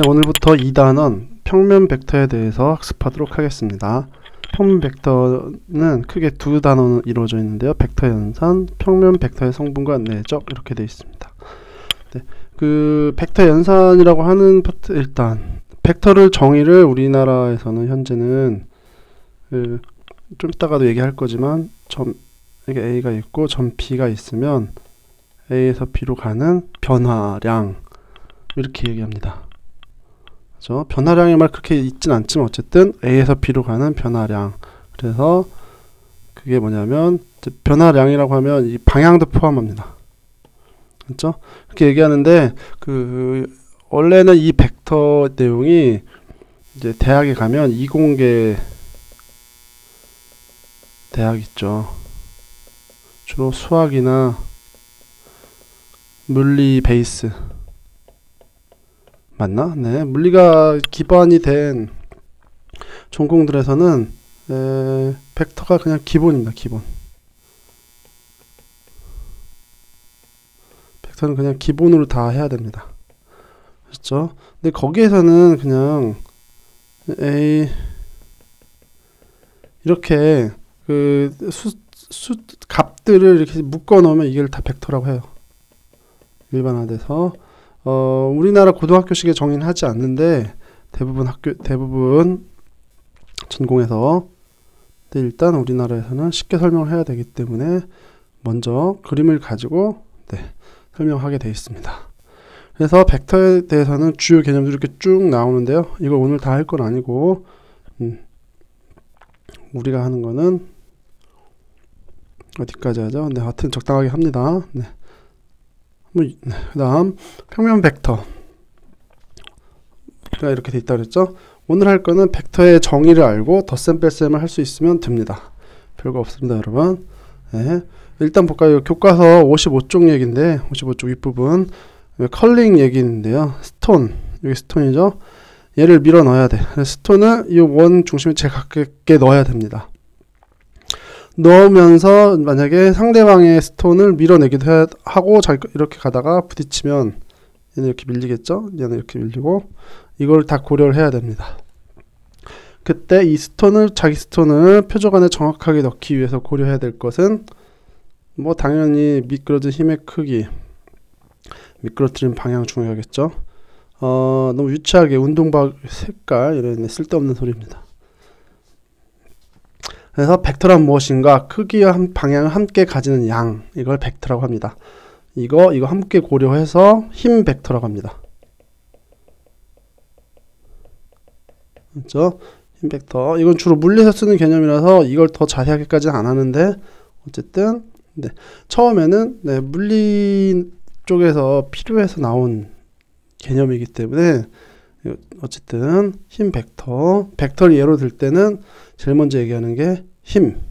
네, 오늘부터 2단원 평면 벡터에 대해서 학습하도록 하겠습니다. 평면 벡터는 크게 두 단원으로 이루어져 있는데요. 벡터 연산, 평면 벡터의 성분과 내적 이렇게 되어 있습니다. 네, 그 벡터 연산이라고 하는 파트, 일단 벡터를 정의를 우리나라에서는 현재는 좀 이따가도 얘기할 거지만 점 이게 A가 있고 점 B가 있으면 A에서 B로 가는 변화량 이렇게 얘기합니다. 그렇죠? 변화량의 말 그렇게 있진 않지만 어쨌든 A에서 B로 가는 변화량. 그래서 그게 뭐냐면 변화량이라고 하면 이 방향도 포함합니다. 그렇죠? 그렇게 얘기하는데 원래는 이 벡터 내용이 이제 대학에 가면 이공계 대학 있죠. 주로 수학이나 물리 베이스 맞나? 네, 물리가 기반이 된 전공들에서는 벡터가 그냥 기본입니다. 기본. 벡터는 그냥 기본으로 다 해야 됩니다. 그렇죠? 근데 거기에서는 그냥 이렇게 그 값들을 이렇게 묶어 놓으면 이걸 다 벡터라고 해요. 일반화돼서 우리나라 고등학교식에 정의는 하지 않는데 대부분 전공에서 일단 우리나라에서는 쉽게 설명을 해야 되기 때문에 먼저 그림을 가지고 설명하게 되어 있습니다. 그래서 벡터에 대해서는 주요 개념들이 이렇게 쭉 나오는데요. 이걸 오늘 다 할 건 아니고 우리가 하는 거는 어디까지 하죠? 네, 하여튼 적당하게 합니다. 네. 그 다음 평면 벡터가 이렇게 돼 있다 그랬죠. 오늘 할 거는 벡터의 정의를 알고 덧셈 뺄셈을 할 수 있으면 됩니다. 별거 없습니다 여러분. 네. 일단 볼까요? 교과서 55쪽 얘기인데 55쪽 윗부분 컬링 얘기인데요. 스톤, 여기 스톤이죠. 얘를 밀어 넣어야 돼. 스톤을 이 원 중심에 제일 가깝게 넣어야 됩니다. 넣으면서 만약에 상대방의 스톤을 밀어내기도 하고 이렇게 가다가 부딪히면 얘는 이렇게 밀리겠죠? 얘는 이렇게 밀리고 이걸 다 고려를 해야 됩니다. 그때 이 자기 스톤을 표적 안에 정확하게 넣기 위해서 고려해야 될 것은 뭐 당연히 미끄러진 힘의 크기, 미끄러뜨린 방향 중요하겠죠? 너무 유치하게 운동박 색깔 이런 쓸데없는 소리입니다. 그래서 벡터란 무엇인가? 크기와 방향을 함께 가지는 양, 이걸 벡터라고 합니다. 이거 함께 고려해서 힘 벡터라고 합니다. 그렇죠? 힘 벡터. 이건 주로 물리에서 쓰는 개념이라서 이걸 더 자세하게까지는 안 하는데 어쨌든 처음에는 물리 쪽에서 필요해서 나온 개념이기 때문에 어쨌든 힘 벡터를 예로 들 때는 제일 먼저 얘기하는 게 힘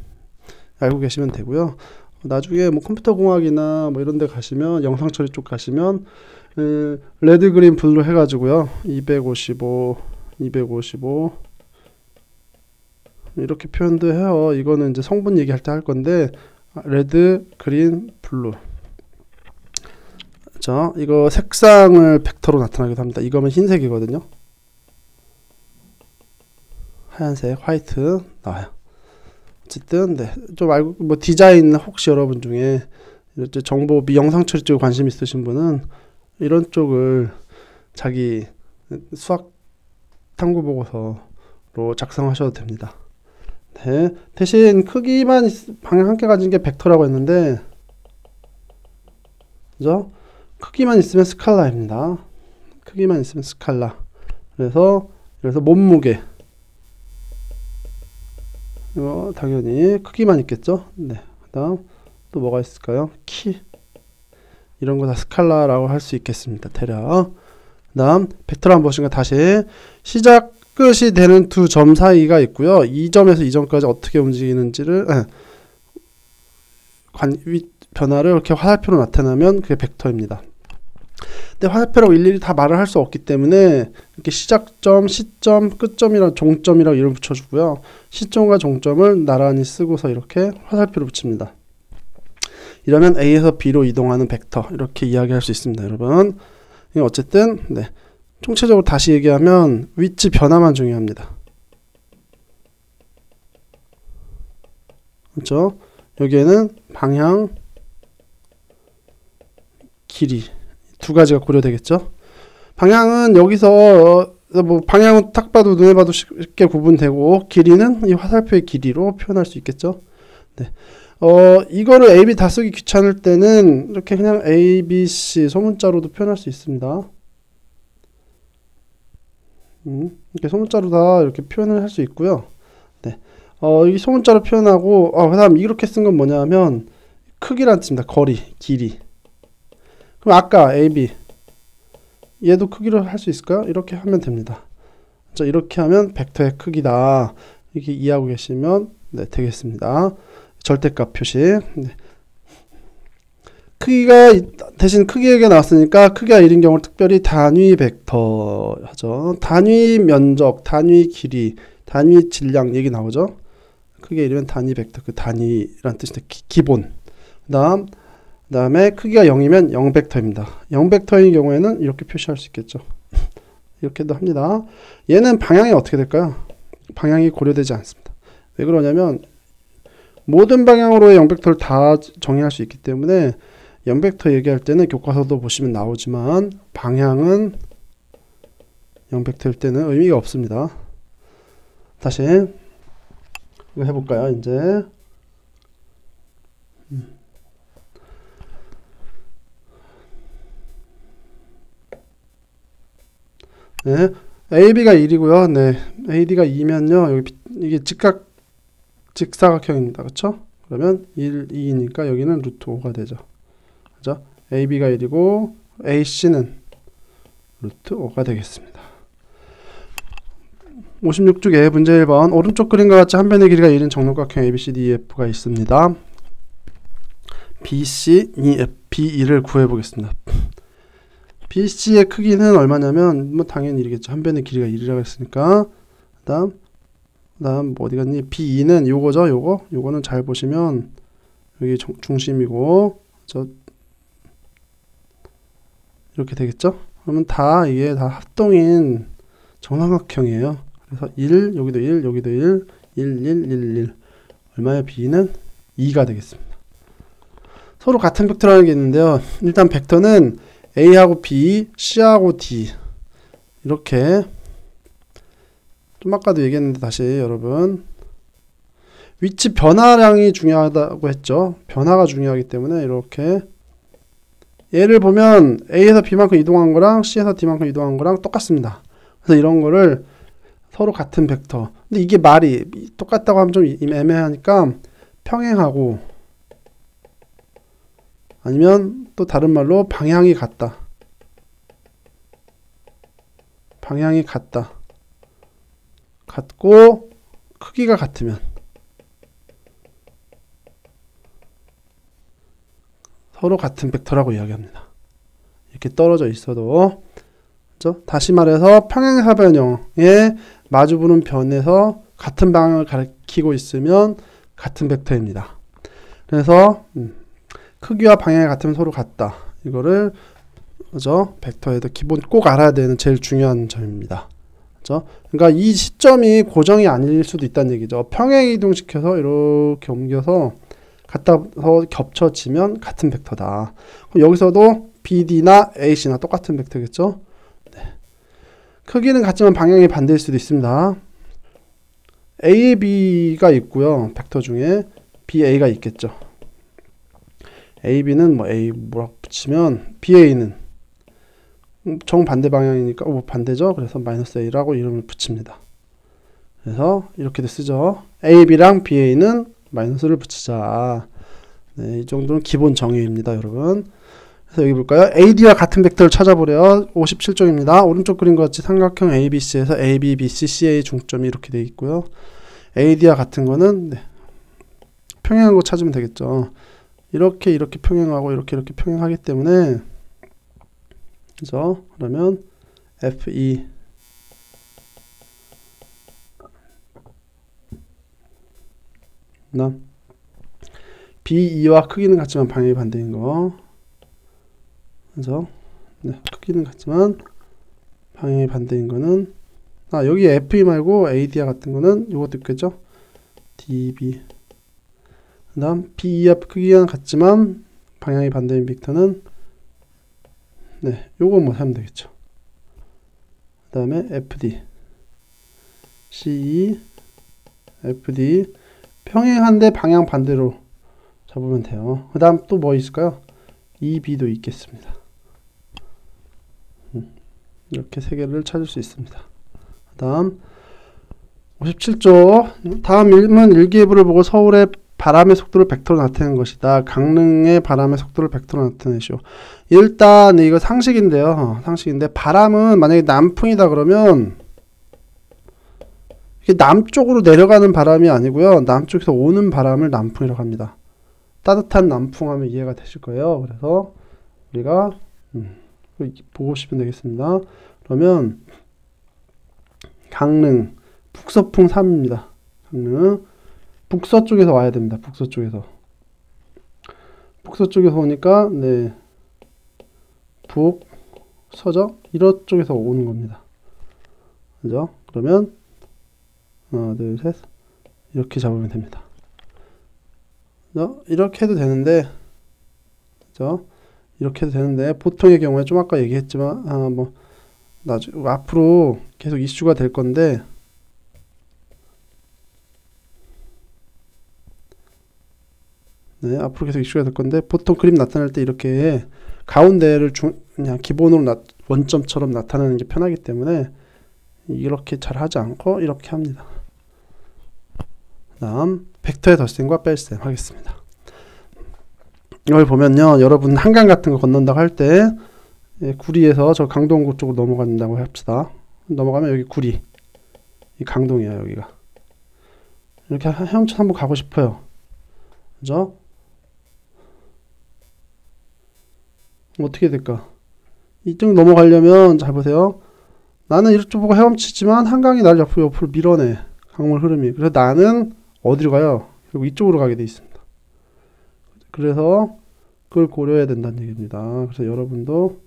알고 계시면 되고요. 나중에 뭐 컴퓨터 공학이나 뭐 이런 데 가시면 영상 처리 쪽 가시면 레드 그린 블루 해가지고요 255 이렇게 표현도 해요. 이거는 이제 성분 얘기할 때 할 건데 레드 그린 블루 자, 이거 색상을 벡터로 나타나기도 합니다. 이거면 흰색이거든요. 하얀색, 화이트 나와요. 어쨌든 좀 알고 뭐 디자인 혹시 여러분 중에 정보 영상 처리 쪽에 관심 있으신 분은 이런 쪽을 자기 수학 탐구 보고서로 작성하셔도 됩니다. 네. 대신 크기만 방향 함께 가진 게 벡터라고 했는데 그죠? 크기만 있으면 스칼라입니다. 크기만 있으면 스칼라. 그래서 몸무게 이거 당연히 크기만 있겠죠. 네. 그다음 또 뭐가 있을까요? 키 이런 거 다 스칼라라고 할 수 있겠습니다. 대략. 그다음 벡터란 무엇인가 다시 시작 끝이 되는 두 점 사이가 있고요. 이 점에서 이 점까지 어떻게 움직이는지를 변화를 이렇게 화살표로 나타내면 그게 벡터입니다. 근데 화살표라고 일일이 다 말을 할 수 없기 때문에 이렇게 시작점, 시점, 끝점이랑 종점이라고 이름 붙여주고요. 시점과 종점을 나란히 쓰고서 이렇게 화살표를 붙입니다. 이러면 A에서 B로 이동하는 벡터 이렇게 이야기할 수 있습니다. 여러분 어쨌든 총체적으로 다시 얘기하면 위치 변화만 중요합니다. 그렇죠? 여기에는 방향, 길이 두 가지가 고려되겠죠. 방향은 여기서 뭐 방향은 딱 봐도 눈에 봐도 쉽게 구분되고, 길이는 이 화살표의 길이로 표현할 수 있겠죠. 네. 이거를 A, B 다 쓰기 귀찮을 때는 이렇게 그냥 A, B, C 소문자로도 표현할 수 있습니다. 이렇게 소문자로 다 이렇게 표현을 할 수 있고요. 네. 이 소문자로 표현하고, 그 다음 이렇게 쓴 건 뭐냐면 크기란 뜻입니다. 거리, 길이. 그럼 아까 A, B 얘도 크기로 할 수 있을까요? 이렇게 하면 됩니다. 이렇게 하면 벡터의 크기다. 이렇게 이해하고 계시면 네, 되겠습니다. 절대값 표시. 네. 크기가 대신 크기 얘기가 나왔으니까 크기가 1인 경우 특별히 단위 벡터 하죠. 단위 면적, 단위 길이, 단위 질량 얘기 나오죠. 크기가 1이면 단위 벡터, 그 단위란 뜻인데 기본. 그다음에 크기가 0이면 0벡터입니다. 0벡터인 경우에는 이렇게 표시할 수 있겠죠. 이렇게도 합니다. 얘는 방향이 어떻게 될까요? 방향이 고려되지 않습니다. 왜 그러냐면 모든 방향으로의 0벡터를 다 정의할 수 있기 때문에 0벡터 얘기할 때는 교과서도 보시면 나오지만 방향은 0벡터일 때는 의미가 없습니다. 다시 이거 해볼까요? 이제 네, AB가 1이고요. 네, AD가 2면요. 여기 이게 직사각형입니다. 그렇죠? 그러면 1, 2니까 여기는 루트 5가 되죠. 그죠? AB가 1이고 AC는 루트 5가 되겠습니다. 56쪽에 문제 1번 오른쪽 그림과 같이 한 변의 길이가 1인 정六角형 ABCDEF가 있습니다. BC, EF, B2를 구해보겠습니다. BC의 크기는 얼마냐면 뭐 당연히 1이겠죠. 한 변의 길이가 1이라고 했으니까. 그다음 뭐 어디 갔니? B2는 요거죠. 요거는 잘 보시면 여기 중심이고 이렇게 되겠죠. 그러면 이게 다 합동인 정삼각형이에요. 그래서 1, 여기도 1, 여기도 1, 1, 1, 1, 1. 얼마예요? B는 2가 되겠습니다. 서로 같은 벡터라는 게 있는데요. 일단 벡터는 A하고 B, C하고 D 이렇게 좀 아까도 얘기했는데 다시 여러분 위치 변화량이 중요하다고 했죠. 변화가 중요하기 때문에 이렇게 얘를 보면 A에서 B만큼 이동한 거랑 C에서 D만큼 이동한 거랑 똑같습니다. 그래서 이런 거를 서로 같은 벡터. 근데 이게 말이 똑같다고 하면 좀 애매하니까 평행하고 아니면 또 다른 말로 방향이 같다. 방향이 같다. 같고 크기가 같으면 서로 같은 벡터라고 이야기합니다. 이렇게 떨어져 있어도 그렇죠? 다시 말해서 평행사변형에 마주보는 변에서 같은 방향을 가리키고 있으면 같은 벡터입니다. 그래서 크기와 방향이 같으면 서로 같다. 이거를 그죠? 벡터에도 기본 꼭 알아야 되는 제일 중요한 점입니다. 그죠? 그러니까 이 시점이 고정이 아닐 수도 있다는 얘기죠. 평행 이동시켜서 이렇게 옮겨서 갖다서 겹쳐지면 같은 벡터다. 여기서도 BD나 AC나 똑같은 벡터겠죠? 네. 크기는 같지만 방향이 반대일 수도 있습니다. A, B가 있고요. 벡터 중에 BA가 있겠죠. A, B는 뭐 A 뭐라고 붙이면 BA는 정반대 방향이니까 반대죠. 그래서 마이너스 A라고 이름을 붙입니다. 그래서 이렇게도 쓰죠. A, B랑 BA는 마이너스를 붙이자. 네, 이 정도는 기본 정의입니다, 여러분. 그래서 여기 볼까요? AD와 같은 벡터를 찾아보래요. 57쪽입니다. 오른쪽 그림과 같이 삼각형 ABC에서 AB, BC, CA 중점이 이렇게 되어 있고요. AD와 같은 거는 네, 평행한 거 찾으면 되겠죠. 이렇게 평행하고 이렇게 평행하기 때문에 그죠? 그러면 FE B2와 크기는 같지만 방향이 반대인 거 그죠? 네, 크기는 같지만 방향이 반대인 거는 여기 FE 말고 AD와 같은 거는 요것도 있겠죠? DB. 그 다음 BE와 크기가 같지만 방향이 반대인 벡터는 요거 뭐 하면 되겠죠. 그 다음에 FD, CE, FD 평행한데 방향 반대로 잡으면 돼요. 그 다음 또 뭐 있을까요? EB도 있겠습니다. 이렇게 세 개를 찾을 수 있습니다. 그 다음 57조 다음 일문 일기예보를 보고 서울의 바람의 속도를 벡터로 나타낸 것이다. 강릉의 바람의 속도를 벡터로 나타내시오. 일단 이거 상식인데요. 상식인데 바람은 만약에 남풍이다 그러면 이게 남쪽으로 내려가는 바람이 아니고요. 남쪽에서 오는 바람을 남풍이라고 합니다. 따뜻한 남풍 하면 이해가 되실 거예요. 그래서 우리가 보고 싶으면 되겠습니다. 그러면 강릉 북서풍 3입니다. 강릉 북서쪽에서 와야 됩니다. 북서쪽에서 오니까 북서적 이쪽에서 오는 겁니다. 그죠? 그러면 하나 둘 셋 이렇게 잡으면 됩니다. 그죠? 이렇게 해도 되는데 그죠? 이렇게 해도 되는데 보통의 경우에 좀 아까 얘기했지만 뭐 나중에 앞으로 계속 이슈가 될 건데 앞으로 계속 이슈가 될 건데 보통 그림 나타낼 때 이렇게 가운데를 그냥 기본으로 원점처럼 나타내는 게 편하기 때문에 이렇게 잘 하지 않고 이렇게 합니다. 다음 벡터의 덧셈과 뺄셈 하겠습니다. 이걸 보면요, 여러분 한강 같은 거 건넌다고 할 때 구리에서 저 강동구 쪽으로 넘어간다고 합시다. 넘어가면 여기 구리, 이 강동이야 여기가. 이렇게 헤엄쳐 한번 가고 싶어요. 그죠? 어떻게 될까? 이쪽 넘어가려면 잘 보세요. 나는 이쪽 보고 헤엄치지만 한강이 나를 옆으로 밀어내. 강물 흐름이. 그래서 나는 어디로 가요? 결국 이쪽으로 가게 돼 있습니다. 그래서 그걸 고려해야 된다는 얘기입니다. 그래서 여러분도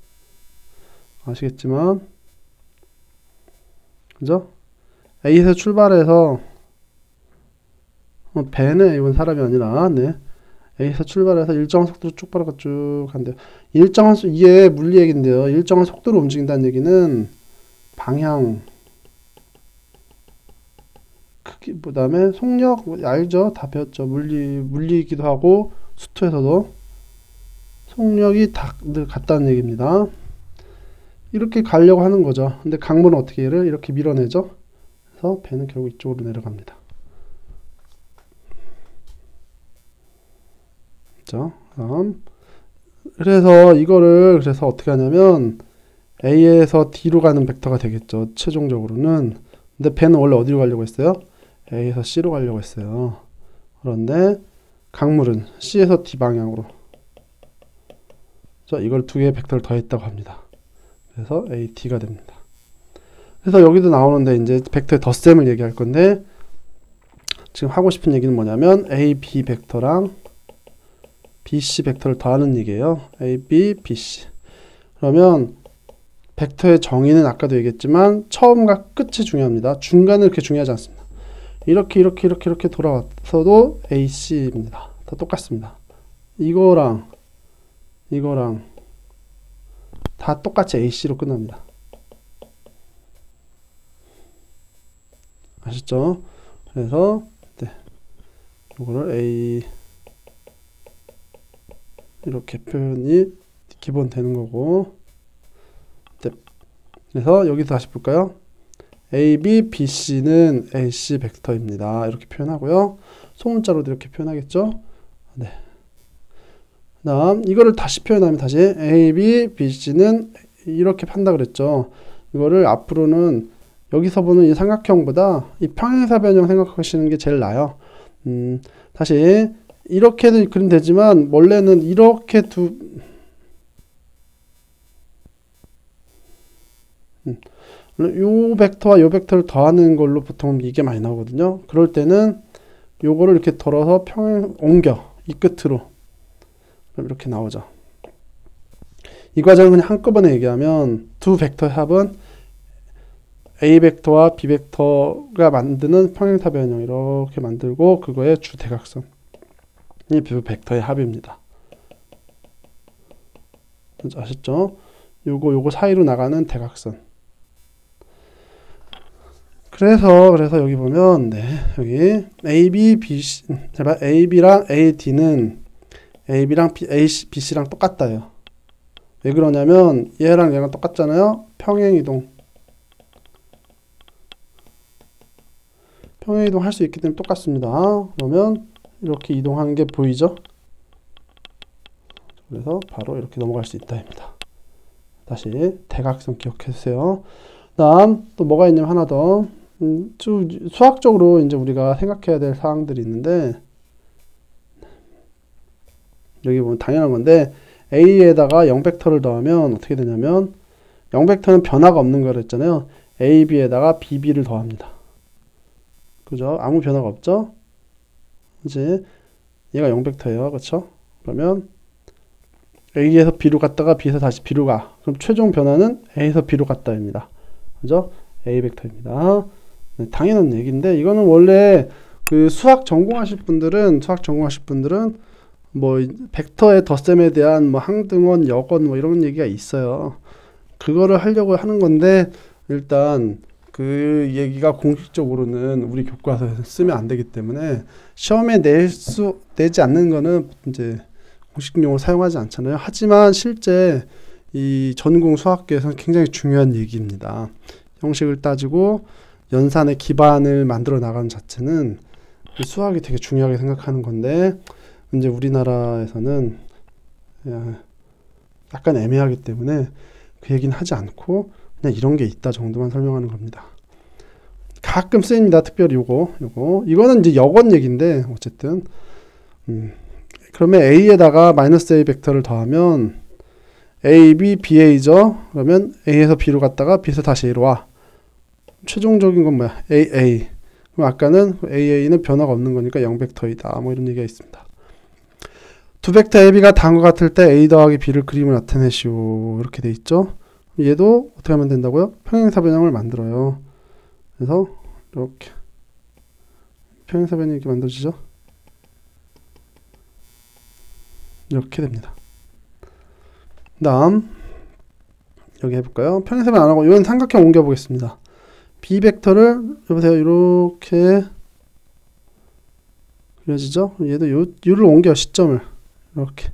아시겠지만 그죠? A에서 출발해서 배는 이건 사람이 아니라 A에서 출발해서 일정한 속도로 쭉 빨아가 쭉 간대요. 일정한 이게 물리 얘기인데요. 일정한 속도로 움직인다는 얘기는 방향 크기 그다음에 속력 알죠? 다 배웠죠. 물리이기도 하고 수투에서도 속력이 다 같다는 얘기입니다. 이렇게 가려고 하는 거죠. 근데 강물은 어떻게 얘를 이렇게 밀어내죠? 그래서 배는 결국 이쪽으로 내려갑니다. 그죠? 그래서 이거를 그래서 어떻게 하냐면 A에서 D로 가는 벡터가 되겠죠. 최종적으로는. 근데 배는 원래 어디로 가려고 했어요? A에서 C로 가려고 했어요. 그런데 강물은 C에서 D 방향으로. 이걸 두 개의 벡터를 더했다고 합니다. 그래서 AD가 됩니다. 그래서 여기도 나오는데 이제 벡터의 덧셈을 얘기할 건데 지금 하고 싶은 얘기는 뭐냐면 AB 벡터랑 BC 벡터를 더하는 얘기예요. AB, BC. 그러면 벡터의 정의는 아까도 얘기했지만 처음과 끝이 중요합니다. 중간은 그렇게 중요하지 않습니다. 이렇게 돌아왔어도 AC입니다. 다 똑같습니다. 이거랑 다 똑같이 AC로 끝납니다. 아시죠? 그래서 이거를 A 이렇게 표현이 기본 되는 거고 그래서 여기서 다시 볼까요? AB, BC는 AC 벡터입니다. 이렇게 표현하고요. 소문자로도 이렇게 표현하겠죠? 다음 이거를 다시 표현하면 다시 AB, BC는 이렇게 판다 그랬죠. 이거를 앞으로는 여기서 보는 이 삼각형보다 이 평행사 변형 생각하시는 게 제일 나아요. 다시 이렇게도 그림 되지만 원래는 이렇게 요 벡터와 요 벡터를 더하는 걸로 보통 이게 많이 나오거든요. 그럴 때는 요거를 이렇게 덜어서 옮겨 이 끝으로 그럼 이렇게 나오죠. 이 과정은 그냥 한꺼번에 얘기하면 두 벡터의 합은 A 벡터와 B 벡터가 만드는 평행사 변형 이렇게 만들고 그거의 주 대각선이 두 벡터의 합입니다. 아셨죠? 요거 사이로 나가는 대각선. 그래서 여기 보면 여기 AB, BC, AB랑 AD는 AB랑 BC랑 똑같다요. 왜 그러냐면 얘랑 얘랑 똑같잖아요. 평행이동 할 수 있기 때문에 똑같습니다. 그러면 이렇게 이동하는 게 보이죠? 그래서 바로 이렇게 넘어갈 수 있다입니다. 다시 대각선 기억해주세요. 다음 또 뭐가 있냐면 하나 더 수학적으로 이제 우리가 생각해야 될 사항들이 있는데 여기 보면 당연한 건데 A에다가 0벡터를 더하면 어떻게 되냐면 0벡터는 변화가 없는 거라 했잖아요. AB에다가 BB를 더합니다. 그죠? 아무 변화가 없죠? 이제 얘가 0벡터예요. 그렇죠? 그러면 A에서 B로 갔다가 B에서 다시 B로 가. 그럼 최종 변화는 A에서 B로 갔다입니다. 그죠? A 벡터입니다. 네, 당연한 얘기인데 이거는 원래 그 수학 전공하실 분들은 뭐 벡터의 덧셈에 대한 뭐 항등원, 역원 뭐 이런 얘기가 있어요. 그거를 하려고 하는 건데 일단 그 얘기가 공식적으로는 우리 교과서에서 쓰면 안 되기 때문에 시험에 내지 않는 거는 이제 공식 용어를 사용하지 않잖아요. 하지만 실제 이 전공 수학계에서는 굉장히 중요한 얘기입니다. 형식을 따지고 연산의 기반을 만들어 나가는 자체는 수학이 되게 중요하게 생각하는 건데 이제 우리나라에서는 약간 애매하기 때문에 그 얘기는 하지 않고 그냥 이런 게 있다 정도만 설명하는 겁니다. 가끔 쓰입니다. 특별히 이거는 이제 역원 얘기인데 어쨌든 그러면 A에다가 마이너스 A 벡터를 더하면 AB, BA죠. 그러면 A에서 B로 갔다가 B에서 다시 A로 와. 최종적인 건 뭐야? AA. 그럼 아까는 AA는 변화가 없는 거니까 0벡터이다. 뭐 이런 얘기가 있습니다. 두 벡터 AB가 다음과 같을 때 A 더하기 B를 그림을 나타내시오. 이렇게 돼 있죠. 얘도 어떻게 하면 된다고요? 평행사 변형을 만들어요. 그래서 이렇게 평행사 변형이 이렇게 만들어지죠. 이렇게 됩니다. 다음 여기 해볼까요? 평행사 변형 안 하고 이건 삼각형 옮겨 보겠습니다. B 벡터를 여보세요 이렇게 그려지죠? 얘도 요를 옮겨 시점을 이렇게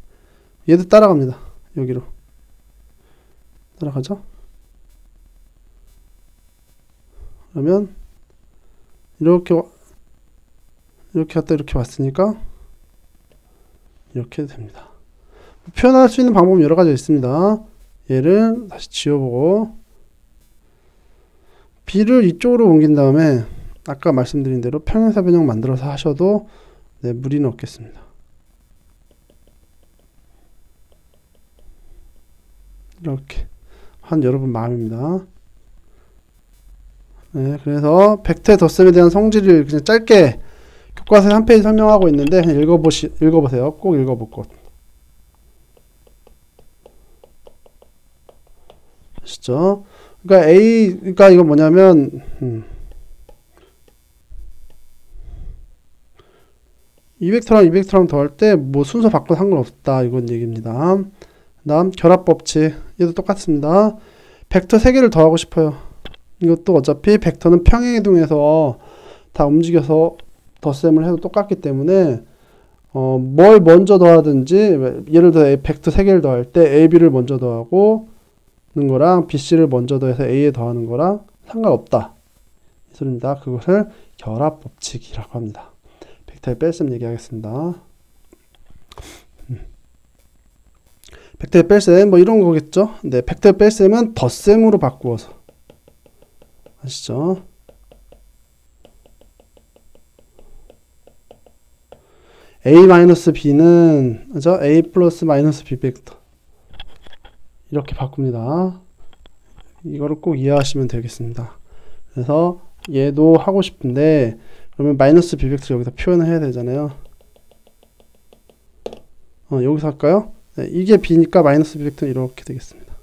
얘도 따라갑니다. 여기로 따라가죠? 그러면 이렇게 갔다 이렇게 왔으니까 이렇게 됩니다. 표현할 수 있는 방법은 여러 가지가 있습니다. 얘를 다시 지워보고 B를 이쪽으로 옮긴 다음에 아까 말씀드린 대로 평행사 변형 만들어서 하셔도 무리는 없겠습니다. 이렇게 한 여러분 마음입니다. 네, 그래서 벡터의 덧셈에 대한 성질을 그냥 짧게 교과서에 한 페이지 설명하고 있는데 그냥 읽어보세요. 꼭 읽어볼 것. 아시죠? 그러니까 이거 뭐냐면 이 벡터랑 더할 때 뭐 순서 바꿔도 상관없다 이건 얘기입니다. 다음 결합 법칙 얘도 똑같습니다. 벡터 3개를 더하고 싶어요. 이것도 어차피 벡터는 평행이동해서 다 움직여서 덧셈을 해도 똑같기 때문에 뭘 먼저 더하든지 예를 들어 벡터 3개를 더할 때 AB를 먼저 더하고 는 거랑 BC를 먼저 더해서 A에 더하는 거랑 상관없다 이 소리입니다. 그것을 결합 법칙이라고 합니다. 벡터의 뺄셈 얘기하겠습니다. 벡터의 뺄셈 뭐 이런 거겠죠. 네, 벡터의 뺄셈은 덧셈으로 바꾸어서 아시죠? A-B는 그죠? A 플러스 마이너스 B 벡터 이렇게 바꿉니다. 이거를 꼭 이해하시면 되겠습니다. 그래서 얘도 하고 싶은데 그러면 마이너스 B 벡터 여기다 표현을 해야 되잖아요. 여기서 할까요? 네, 이게 B니까 마이너스 B 벡터는 이렇게 되겠습니다.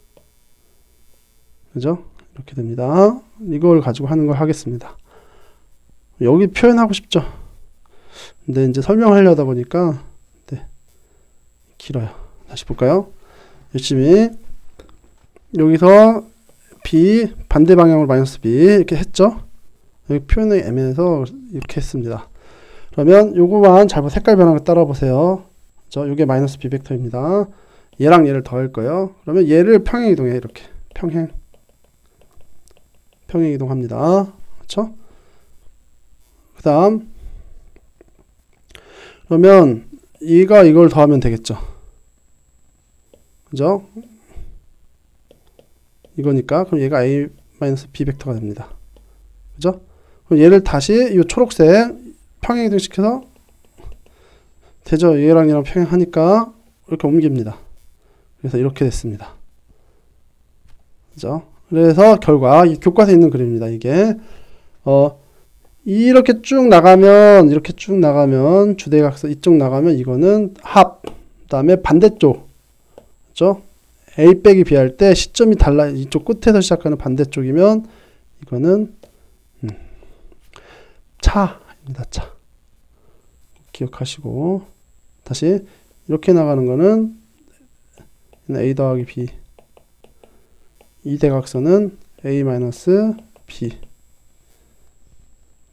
그죠? 이렇게 됩니다. 이걸 가지고 하는 걸 하겠습니다. 여기 표현하고 싶죠. 근데 이제 설명하려다 보니까 네, 길어요. 다시 볼까요? 열심히 여기서 B 반대 방향으로 마이너스 B 이렇게 했죠. 여기 표현이 애매해서 이렇게 했습니다. 그러면 요거만 잘 색깔 변화를 따라 보세요. 요게 마이너스 B 벡터입니다. 얘랑 얘를 더할 거예요. 그러면 얘를 평행 이동해. 이렇게 평행 이동합니다. 그렇죠? 그 다음 그러면 얘가 이걸 더하면 되겠죠. 그죠? 이거니까 그럼 얘가 A-B 벡터가 됩니다. 그죠? 그럼 얘를 다시 이 초록색 평행 이동시켜서 되죠? 얘랑 얘랑 평행하니까 이렇게 옮깁니다. 그래서 이렇게 됐습니다. 그죠? 그래서 결과 이 교과서에 있는 그림입니다. 이게 이렇게 쭉 나가면 주대각선 이쪽 나가면 이거는 합. 그다음에 반대쪽. 그죠? A 빼기 B 할 때 시점이 달라 이쪽 끝에서 시작하는 반대쪽이면 이거는 차입니다. 차. 기억하시고 다시 이렇게 나가는 거는 A 더하기 B. 이 대각선은 A-B.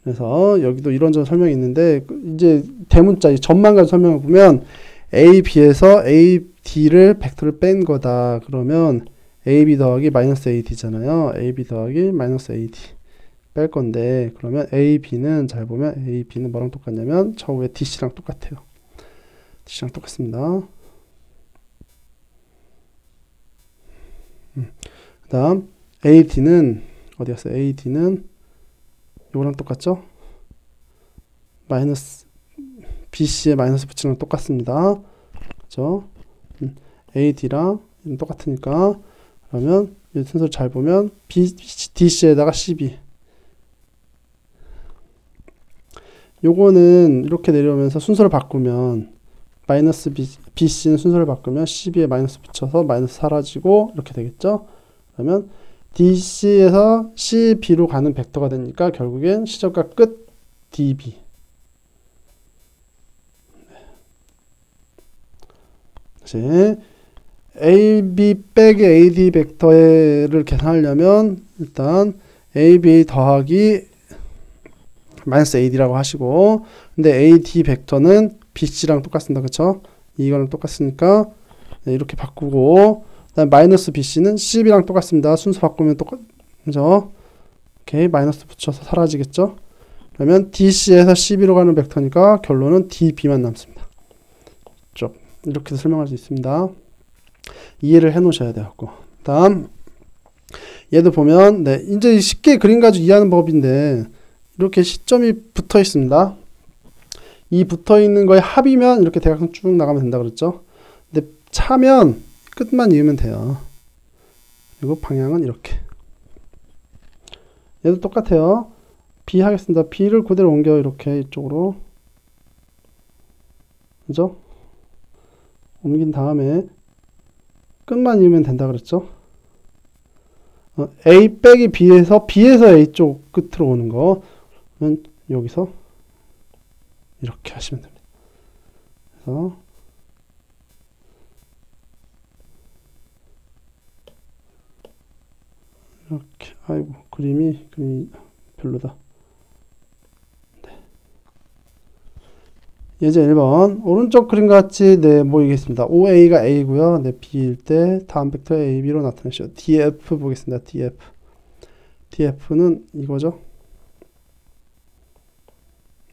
그래서 여기도 이런저런 설명이 있는데 이제 대문자 전망까지 설명을 보면 A, B에서 A, D를 벡터를 뺀 거다. 그러면 AB 더하기 마이너스 AD잖아요. AB 더하기 마이너스 AD 뺄 건데 그러면 A, B는 잘 보면 A, B는 뭐랑 똑같냐면 저 위에 DC랑 똑같아요. DC랑 똑같습니다. 그 다음 AD는 어디 갔어요? AD는 이거랑 똑같죠? 마이너스 BC에 마이너스 붙이는 건 똑같습니다. 그죠? AD랑 똑같으니까 그러면 이 순서를 잘 보면 DC에다가 CB 요거는 이렇게 내려오면서 순서를 바꾸면 마이너스 BC는 순서를 바꾸면 CB에 마이너스 붙여서 마이너스 사라지고 이렇게 되겠죠? 그러면 DC에서 CB로 가는 벡터가 되니까 결국엔 시작과 끝 DB. 다시 AB 빼기 AD 벡터를 계산하려면 일단 AB 더하기 마이너스 AD라고 하시고 근데 AD 벡터는 BC랑 똑같습니다. 그쵸? 이거랑 똑같으니까 네, 이렇게 바꾸고 그다음 마이너스 BC는 CB랑 똑같습니다. 순서 바꾸면 그죠? 오케이 마이너스 붙여서 사라지겠죠? 그러면 DC에서 CB로 가는 벡터니까 결론은 DB만 남습니다. 쭉 이렇게 설명할 수 있습니다. 이해를 해 놓으셔야 돼요. 다음 얘도 보면 네 이제 쉽게 그림 가지고 이해하는 법인데 이렇게 시점이 붙어 있습니다. 이 붙어 있는 거에 합이면 이렇게 대각선 쭉 나가면 된다 그랬죠? 근데 차면 끝만 이으면 돼요. 그리고 방향은 이렇게. 얘도 똑같아요. B 하겠습니다. B를 그대로 옮겨 이렇게 이쪽으로. 그죠? 옮긴 다음에 끝만 이으면 된다 그랬죠? A 빼기 B에서 A 쪽 끝으로 오는 거. 그러면 여기서 이렇게 하시면 됩니다. 그래서 이렇게 아이고 그림이 별로다. 네. 예제 1번 오른쪽 그림 같이 네 보이겠습니다. OA가 A고요. 네 B일 때 다음 벡터 AB로 나타내시죠. DF 보겠습니다. DF는 이거죠.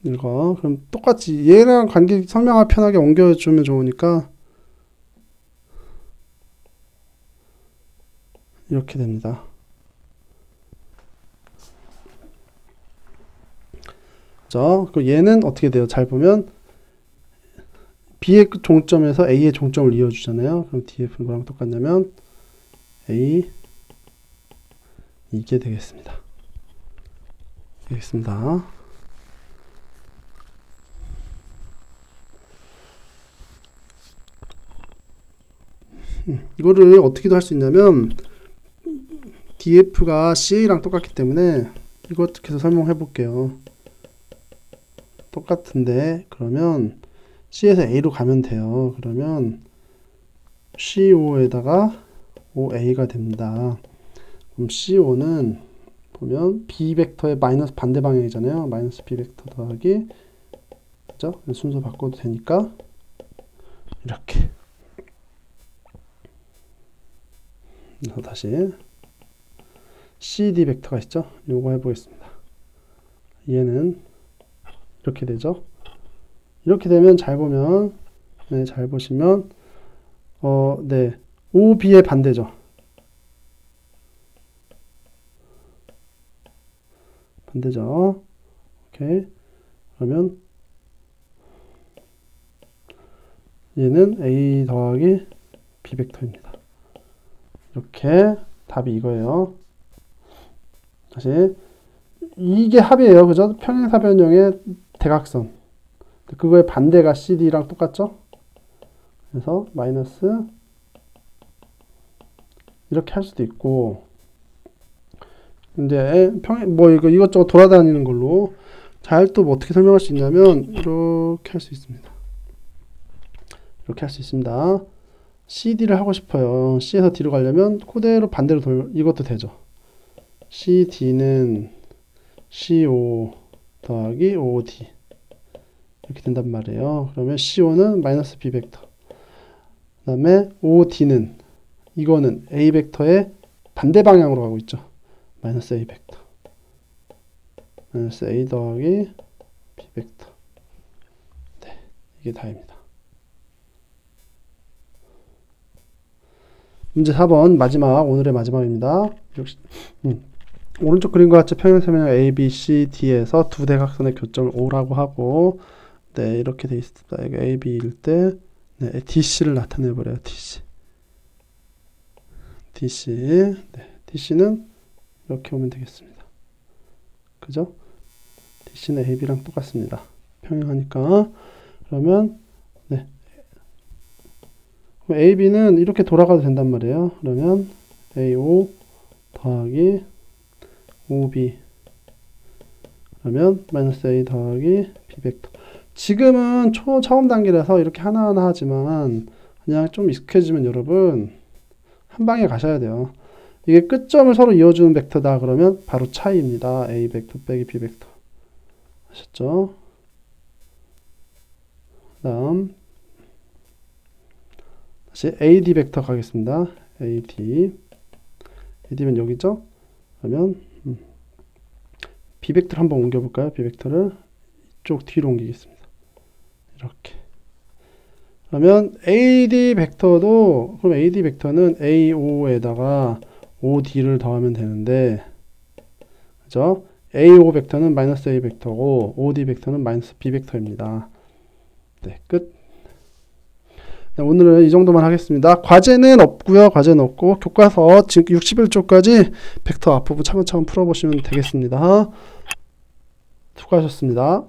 이거 그럼 똑같이 얘랑 관계 설명을 편하게 옮겨주면 좋으니까 이렇게 됩니다. 자, 그 얘는 어떻게 돼요? 잘 보면 B의 종점에서 A의 종점을 이어주잖아요. 그럼 DF는 뭐랑 똑같냐면 A 이게 되겠습니다. 이거를 어떻게도 할 수 있냐면 df가 ca랑 똑같기 때문에 이것 계속 설명해 볼게요. 똑같은데 그러면 c에서 a로 가면 돼요. 그러면 co 에다가 oa가 됩니다. 그럼 co는 보면 b 벡터의 마이너스 반대 방향이잖아요. 마이너스 b 벡터 더하기, 그죠? 순서 바꿔도 되니까 이렇게. 그래서 다시 cd 벡터가 있죠? 요거 해보겠습니다. 얘는 이렇게 되죠? 이렇게 되면 잘 보면, 네, 잘 보시면 네, OB의 반대죠. 반대죠. 오케이. 그러면 얘는 A 더하기 B 벡터입니다. 이렇게 답이 이거예요. 다시 이게 합이에요. 그죠? 평행사변형의 대각선. 그거의 반대가 CD랑 똑같죠? 그래서 마이너스 이렇게 할 수도 있고, 이제 뭐 이것저것 돌아다니는 걸로 잘 또 뭐 어떻게 설명할 수 있냐면 이렇게 할 수 있습니다. 이렇게 할 수 있습니다. CD를 하고 싶어요. C에서 D로 가려면 그대로 반대로 이것도 되죠. CD는 CO 더하기 OD 이렇게 된단 말이에요. 그러면 CO는 마이너스 B 벡터, 그 다음에 OD는 이거는 A 벡터의 반대 방향으로 가고 있죠. 마이너스 A 벡터, 마이너스 A 더하기 B 벡터. 네, 이게 다입니다. 문제 4번 마지막, 오늘의 마지막입니다. 오른쪽 그림과 같이 평행사변형 A, B, C, D에서 두 대각선의 교점을 O라고 하고, 네, 이렇게 돼 있습니다. 이거 A, B일 때, 네, DC를 나타내버려요. DC. DC. 네, DC는 이렇게 오면 되겠습니다. 그죠? DC는 A, B랑 똑같습니다. 평행하니까. 그러면, 네. A, B는 이렇게 돌아가도 된단 말이에요. 그러면 AO 더하기 OB, 그러면 마이너스 A 더하기 B 벡터. 지금은 처음 단계라서 이렇게 하나하나 하지만 그냥 좀 익숙해지면 여러분 한 방에 가셔야 돼요. 이게 끝점을 서로 이어주는 벡터다 그러면 바로 차이입니다. A 벡터 빼기 B 벡터. 아셨죠? 다음 다시 AD 벡터 가겠습니다. AD면 여기죠? 그러면 B 벡터를 한번 옮겨볼까요? B 벡터를 이쪽 뒤로 옮기겠습니다. 이렇게. 그러면 AD 벡터도, 그럼 AD 벡터는 AO에다가 OD를 더하면 되는데, 그죠? AO 벡터는 마이너스 A 벡터고, OD 벡터는 마이너스 B 벡터입니다. 네, 끝. 네, 오늘은 이 정도만 하겠습니다. 과제는 없고요. 과제는 없고, 교과서 지금 61쪽까지 벡터 앞부분 차근차근 풀어보시면 되겠습니다. 수고하셨습니다.